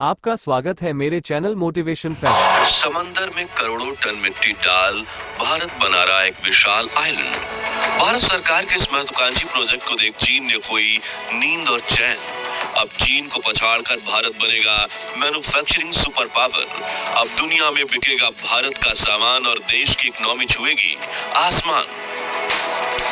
आपका स्वागत है मेरे चैनल मोटिवेशन फैक्ट। समंदर में करोड़ों टन मिट्टी डाल भारत बना रहा एक विशाल आइलैंड। भारत सरकार के इस महत्वाकांक्षी प्रोजेक्ट को देख चीन ने खोई नींद और चैन। अब चीन को पछाड़कर भारत बनेगा मैन्युफैक्चरिंग सुपर पावर। अब दुनिया में बिकेगा भारत का सामान और देश की इकोनॉमी छुएगी आसमान।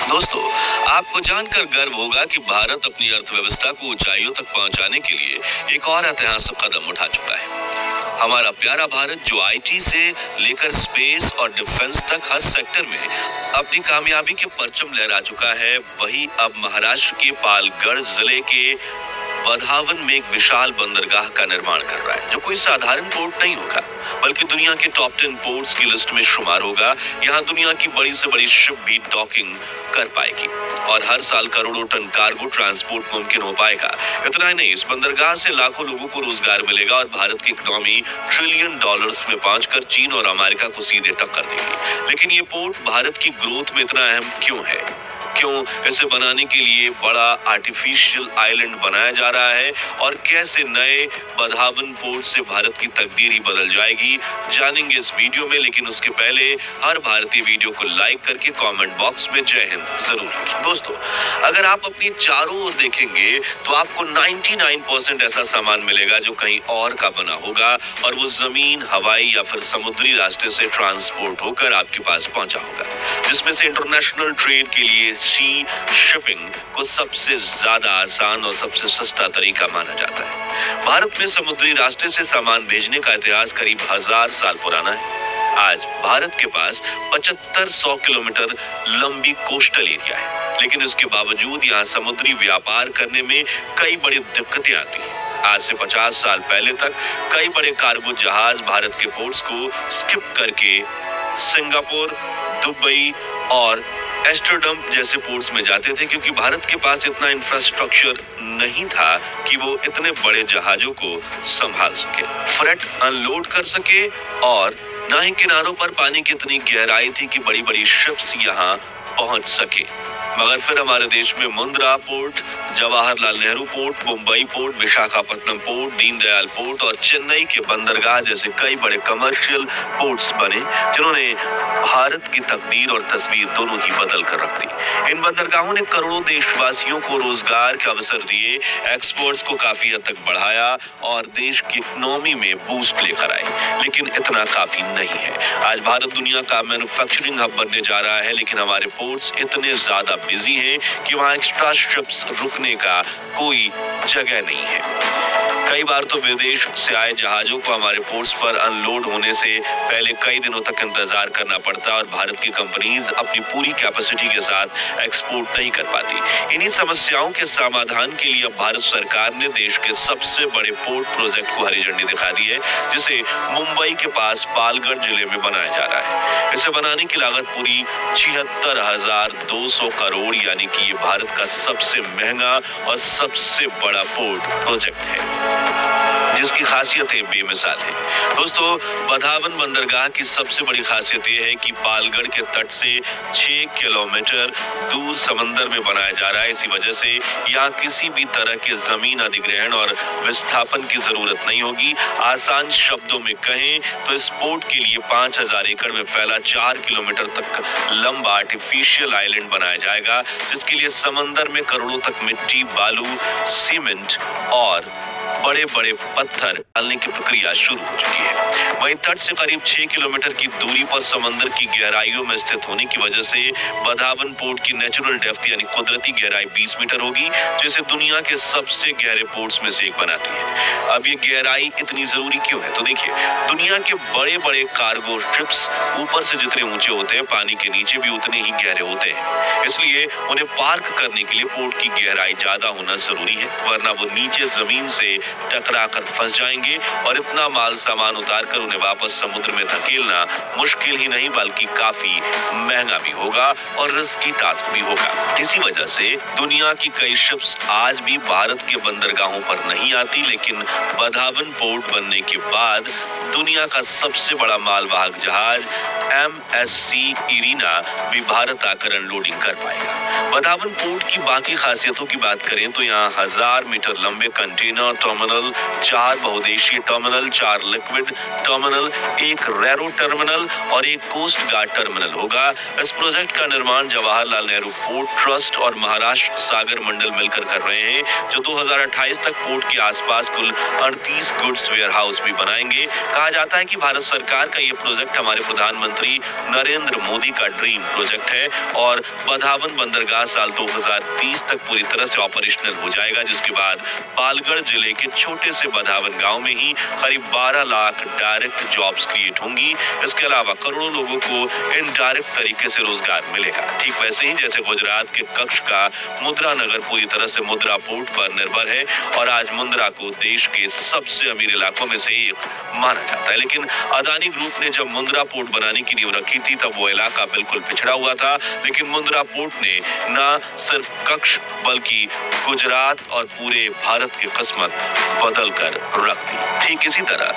दोस्तों, आपको जानकर गर्व होगा कि भारत अपनी अर्थव्यवस्था को ऊंचाइयों तक पहुंचाने के लिए एक और ऐतिहासिक कदम उठा चुका है। हमारा प्यारा भारत जो आईटी से लेकर स्पेस और डिफेंस तक हर सेक्टर में अपनी कामयाबी के परचम लहरा चुका है, वही अब महाराष्ट्र के पालगढ़ जिले के बधावन में एक विशाल बंदरगाह का निर्माण कर रहा है, जो कोई साधारण पोर्ट नहीं होगा बल्कि दुनिया के टॉप 10 पोर्ट्स की लिस्ट में शुमार होगा। यहाँ दुनिया की बड़ी से बड़ी शिप भी डॉकिंग कर पाएगी और हर साल करोड़ों टन कार्गो ट्रांसपोर्ट मुमकिन हो पाएगा। इतना ही नहीं, इस बंदरगाह से लाखों लोगों को रोजगार मिलेगा और भारत की इकोनॉमी ट्रिलियन डॉलर्स में पहुंचकर चीन और अमेरिका को सीधे टक्कर देगी। लेकिन ये पोर्ट भारत की ग्रोथ में इतना अहम क्यों है? क्यों इसे बनाने के लिए बड़ा आर्टिफिशियल आइलैंड बनाया जा रहा है और कैसे नए बधावन पोर्ट से भारत की तकदीर ही बदल जाएगी, जानेंगे इस वीडियो में। लेकिन उसके पहले हर भारतीय वीडियो को लाइक करके कमेंट बॉक्स में जय हिंद जरूर लिखें। दोस्तों, अगर आप अपनी चारों ओर देखेंगे तो आपको 99% ऐसा सामान मिलेगा जो कहीं और का बना होगा और वो जमीन, हवाई या फिर समुद्री रास्ते से ट्रांसपोर्ट होकर आपके पास पहुंचा होगा, जिसमें से इंटरनेशनल ट्रेड के लिए सी शिपिंग को सबसे ज्यादा आसान और सबसे सस्ता तरीका माना जाता है। भारत में समुद्री रास्ते से सामान भेजने का इतिहास करीब 1000 साल पुराना है। आज भारत के पास 7500 किलोमीटर लंबी कोस्टल एरिया है, लेकिन इसके बावजूद यहाँ समुद्री व्यापार करने में कई बड़ी दिक्कतें आती हैं। आज से 50 साल पहले तक कई बड़े कार्गो जहाज भारत के पोर्ट्स को स्किप करके सिंगापुर, दुबई और एम्स्टर्डम जैसे पोर्ट्स में जाते थे, क्योंकि भारत के पास इतना इंफ्रास्ट्रक्चर नहीं था कि वो इतने बड़े जहाजों को संभाल सके, फ्रेट अनलोड कर सके, और ना ही किनारों पर पानी की इतनी गहराई थी कि बड़ी बड़ी शिप्स यहाँ पहुंच सके। मगर फिर हमारे देश में Mundra port, Jawaharlal Nehru port, Mumbai port, Visakhapatnam port, Deendayal port और चेन्नई के बंदरगाह जैसे कई बड़े कमर्शियल पोर्ट्स बने, जिन्होंने भारत की तकदीर और तस्वीर दोनों ही बदल कर रख दी। इन बंदरगाहों ने करोड़ों देशवासियों को रोजगार के अवसर दिए, एक्सपोर्ट्स को काफी हद तक बढ़ाया और देश की इकोनॉमी में बूस्ट लेकर आए। लेकिन इतना काफी नहीं है। आज भारत दुनिया का मैन्युफैक्चरिंग हब बनने जा रहा है, लेकिन हमारे पोर्ट्स इतने ज्यादा बिजी हैं कि वहां एक्स्ट्रा शिप्स रुकने का कोई जगह नहीं है। कई बार तो विदेश से आए जहाजों को हमारे पोर्ट्स पर अनलोड होने से पहले कई दिनों तक इंतजार करना पड़ता है और भारत की कंपनीज अपनी पूरी कैपेसिटी के साथ एक्सपोर्ट नहीं कर पाती। इन्हीं समस्याओं के समाधान के लिए अब भारत सरकार ने देश के सबसे बड़े पोर्ट प्रोजेक्ट को हरी झंडी दिखा दी है, जिसे मुंबई के पास पालगढ़ जिले में बनाया जा रहा है। इसे बनाने की लागत पूरी 76,200 करोड़, यानी कि ये भारत का सबसे महंगा और सबसे बड़ा पोर्ट प्रोजेक्ट है, जिसकी खासियतें बेमिसाल हैं। दोस्तों, बधावन बंदरगाह की सबसे बड़ी खासियत यह है कि पालगढ़ के तट से 6 किलोमीटर दूर समंदर में बनाया जा रहा है। इसी वजह से यहाँ किसी भी तरह के जमीन अधिग्रहण और विस्थापन की जरूरत नहीं होगी। आसान शब्दों में कहें तो इस पोर्ट के लिए 5000 एकड़ में फैला 4 किलोमीटर तक लंबा आर्टिफिशियल आइलैंड बनाया जाएगा, जिसके लिए समंदर में करोड़ों तक मिट्टी, बालू, सीमेंट और बड़े बड़े पत्थर डालने की प्रक्रिया शुरू हो चुकी है। वहीं तट से करीब 6 किलोमीटर की दूरी पर समंदर की गहराइयों में स्थित होने की वजह से बधावन पोर्ट की नेचुरल डेप्थ यानी कुदरती गहराई 20 मीटर होगी, जो इसे दुनिया के सबसे गहरे पोर्ट्स में से एक बनाती है। अब ये गहराई इतनी जरूरी क्यों है? तो देखिए, दुनिया के बड़े बड़े कार्गो शिप्स ऊपर से जितने ऊंचे होते हैं, पानी के नीचे भी उतने ही गहरे होते हैं। इसलिए उन्हें पार्क करने के लिए पोर्ट की गहराई ज्यादा होना जरूरी है, वरना वो नीचे जमीन से टकरा कर फंस जाएंगे और इतना माल सामान उतार कर उन्हें वापस समुद्र में धकेलना मुश्किल ही नहीं बल्कि काफी महंगा भी होगा और रिस्की टास्क भी होगा। इसी वजह से दुनिया की कई शिप्स आज भी भारत के बंदरगाहों पर नहीं आती, लेकिन बधावन पोर्ट बनने के बाद दुनिया का सबसे बड़ा मालवाहक जहाज MSC इरीना भी भारत आकर अनलोडिंग कर पाएगा। बधावन पोर्ट की बाकी खासियतों की बात करें तो यहाँ 1000 मीटर लंबे कंटेनर टर्मिनल, 4 बहुउद्देशीय टर्मिनल, 4 लिक्विड टर्मिनल, 1 रेरो टर्मिनल और 1 कोस्ट गार्ड टर्मिनल होगा। इस प्रोजेक्ट का निर्माण जवाहरलाल नेहरू पोर्ट ट्रस्ट और महाराष्ट्र सागर मंडल मिलकर कर रहे हैं, जो 2028 तक पोर्ट के आसपास कुल 38 गुड्स वेयर हाउस भी बनाएंगे। कहा जाता है कि भारत सरकार का ये प्रोजेक्ट हमारे प्रधानमंत्री नरेंद्र मोदी का ड्रीम प्रोजेक्ट है और बधावन बंदरगाह साल 2030 तक पूरी तरह से ऑपरेशनल हो जाएगा, जिसके बाद पालगढ़ जिले के छोटे से बधावन गांव में ही करीब 12 लाख डायरेक्ट जॉब्स क्रिएट होंगी। इसके अलावा करोड़ों लोगों को इनडायरेक्ट तरीके से रोजगार मिलेगा। ठीक वैसे ही जैसे गुजरात के कच्छ का मुद्रा नगर पूरी तरह से मुद्रा पोर्ट पर निर्भर है और आज मुंद्रा को देश के सबसे अमीर इलाकों में से एक माना जाता है। लेकिन अदानी ग्रुप ने जब मुंद्रा पोर्ट बनाने की नींव रखी थी तब वो इलाका बिल्कुल पिछड़ा हुआ था, लेकिन मुंद्रा पोर्ट ने न सिर्फ कच्छ बल्कि गुजरात और पूरे भारत की किस्मत बदल कर रख दी। ठीक इसी तरह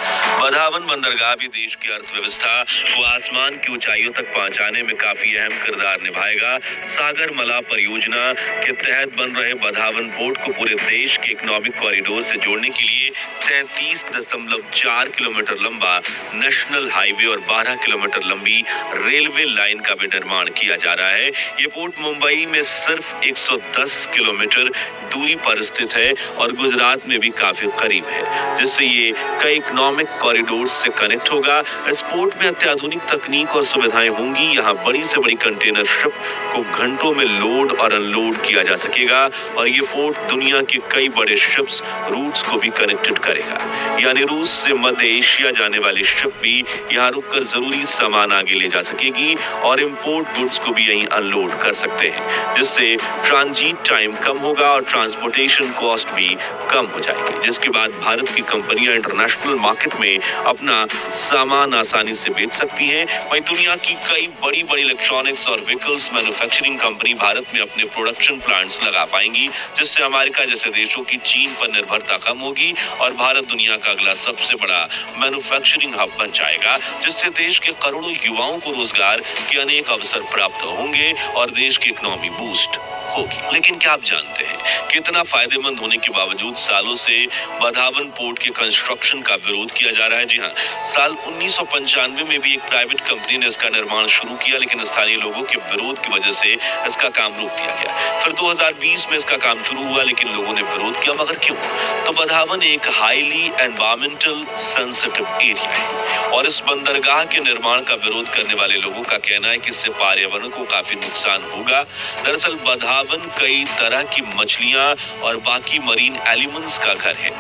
बधावन बंदरगाह भी देश की अर्थव्यवस्था को आसमान की ऊंचाइयों तक पहुंचाने में काफी अहम किरदार निभाएगा। सागर मला परियोजना के तहत बन रहे बधावन पोर्ट को पूरे देश के इकोनॉमिक कॉरिडोर से जोड़ने के लिए 33.4 किलोमीटर लंबा नेशनल हाईवे और 12 किलोमीटर लंबी रेलवे लाइन का भी निर्माण किया जा रहा है। ये पोर्ट मुंबई में सिर्फ 110 किलोमीटर दूरी पर स्थित है और गुजरात में भी काफी करीब है, जिससे ये कई इकोनॉमिक कॉरिडोर से कनेक्ट होगा। इस पोर्ट में अत्याधुनिक तकनीक और सुविधाएं होंगी। यहाँ बड़ी से बड़ी कंटेनर शिप को घंटों में लोड और अनलोड किया जा सकेगा और ये पोर्ट दुनिया के कई बड़े शिप्स रूट्स को भी कनेक्टेड करेगा। यानी रूस से मध्य एशिया जाने वाली शिप भी यहाँ रुककर जरूरी सामान आगे ले जा सकेगी और इम्पोर्ट गुड्स को भी यहीं अनलोड कर सकते हैं, जिससे ट्रांजिट टाइम कम होगा और ट्रांसपोर्टेशन कॉस्ट भी कम हो जाएगी, जिसके बाद भारत की कंपनियां इंटरनेशनल मार्केट में अपना सामान आसानी से बेच सकती हैं। वहीं दुनिया की कई बड़ी बड़ी इलेक्ट्रॉनिक्स और व्हीकल्स मैन्युफैक्चरिंग कंपनी भारत में अपने प्रोडक्शन प्लांट्स लगा पाएंगी, जिससे अमेरिका जैसे देशों की चीन पर निर्भरता कम होगी और भारत दुनिया का अगला सबसे बड़ा मैन्युफैक्चरिंग हब बन जाएगा, जिससे देश के करोड़ों युवाओं को रोजगार के अनेक अवसर प्राप्त होंगे और देश की इकोनॉमी बूस्ट होगी। लेकिन क्या आप जानते हैं कि इतना फायदेमंद होने के बावजूद सालों से बधावन पोर्ट के कंस्ट्रक्शन का विरोध किया जा रहा है। जी हाँ, साल 1995 में भी एक प्राइवेट कंपनी ने इसका निर्माण शुरू किया, लेकिन स्थानीय लोगों के विरोध की वजह से इसका काम रोक दिया गया। फिर 2020 में इसका काम शुरू हुआ, लेकिन लोगों ने विरोध किया। मगर क्यों? तो बधावन एक हाईली एनवायरमेंटल सेंसिटिव एरिया है और इस बंदरगाह के निर्माण का विरोध करने वाले लोगों का कहना है कि इससे पर्यावरण को काफी नुकसान होगा। दरअसल बधावन कई तरह की मछलियां और बाकी मरीन एलिमेंट्स का घर है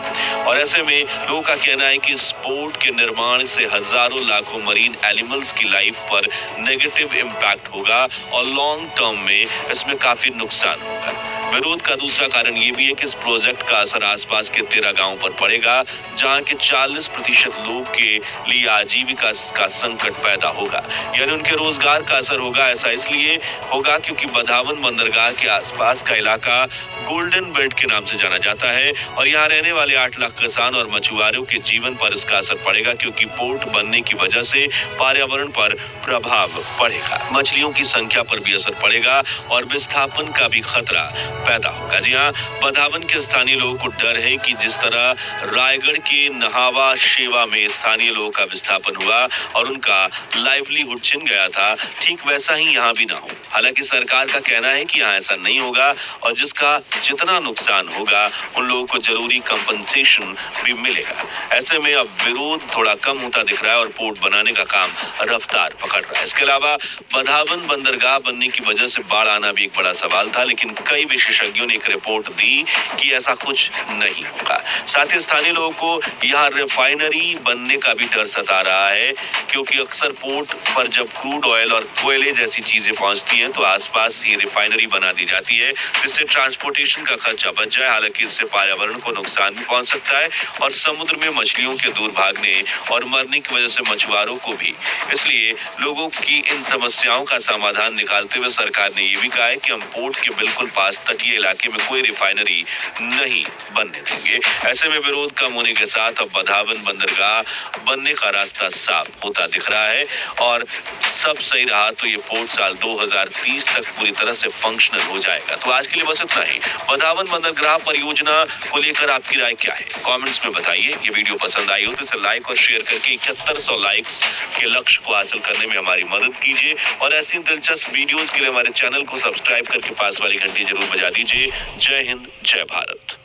और ऐसे में लोगों का कहना है कि इस पोर्ट के निर्माण से हजारों लाखों मरीन एनिमल्स की लाइफ पर नेगेटिव इम्पैक्ट होगा और लॉन्ग टर्म में इसमें काफी नुकसान होगा। विरोध का दूसरा कारण ये भी है कि इस प्रोजेक्ट का असर आसपास के 13 गांवों पर पड़ेगा, जहां के 40% लोग के लिए आजीविका का संकट पैदा होगा, यानी उनके रोजगार का असर होगा। ऐसा इसलिए होगा क्योंकि बधावन बंदरगाह के आसपास का इलाका गोल्डन बेल्ट के नाम से जाना जाता है और यहाँ रहने वाले 8 लाख किसान और मछुआरों के जीवन पर इसका असर पड़ेगा, क्योंकि पोर्ट बनने की वजह से पर्यावरण पर प्रभाव पड़ेगा, मछलियों की संख्या पर भी असर पड़ेगा और विस्थापन का भी खतरा पैदा होगा। जी हाँ, बधावन के स्थानीय लोगों को डर है कि जिस तरह रायगढ़ के नहावा शेवा में स्थानीय लोगों का विस्थापन हुआ और उनका लाइवलीहुड छिन गया था, ठीक वैसा ही यहाँ भी ना हो। हालांकि सरकार का कहना है कि यहाँ ऐसा नहीं होगा और जिसका जितना नुकसान होगा उन लोगों को जरूरी कंपनसेशन भी मिलेगा। ऐसे में अब विरोध थोड़ा कम होता दिख रहा है और पोर्ट बनाने का काम रफ्तार पकड़ रहा है। इसके अलावा बधावन बंदरगाह बनने की वजह से बाढ़ आना भी एक बड़ा सवाल था, लेकिन कई विशेषज्ञों ने एक रिपोर्ट दी कि ऐसा कुछ नहीं होगा। साथ ही स्थानीय लोगों को यहाँ रिफाइनरी बनने का भी डर सता रहा है, क्योंकि अक्सर पोर्ट पर जब क्रूड ऑयल और कोयले जैसी चीजें पहुंचती हैं तो आसपास ही रिफाइनरी बना दी जाती है, जिससे ट्रांसपोर्टेशन का खर्चा बच जाए। हालांकि इससे पर्यावरण को नुकसान भी पहुंच सकता है और समुद्र में मछलियों के दूर भागने और मरने की वजह से मछुआरों को भी। इसलिए लोगों की इन समस्याओं का समाधान निकालते हुए सरकार ने ये भी कहा है कि हम पोर्ट के बिल्कुल पास तट तटीय इलाके में कोई रिफाइनरी नहीं बनने देंगे। ऐसे में विरोध कम होने के साथ अब बधावन बंदरगाह बनने का रास्ता साफ होता दिख रहा है और सब सही रहा तो ये पोर्ट साल 2030 तक पूरी तरह से फंक्शनल हो जाएगा। तो आज के लिए बस इतना ही। बधावन बंदरगाह परियोजना को लेकर आपकी राय क्या है, कमेंट्स में बताइए। ये वीडियो पसंद आई हो तो इसे लाइक और शेयर करके 7100 लाइक्स के लक्ष्य को हासिल करने में हमारी मदद कीजिए और ऐसी दिलचस्प वीडियोस के लिए हमारे चैनल को सब्सक्राइब करके पास वाली घंटी जरूर बजा दीजिए। जय हिंद, जय भारत।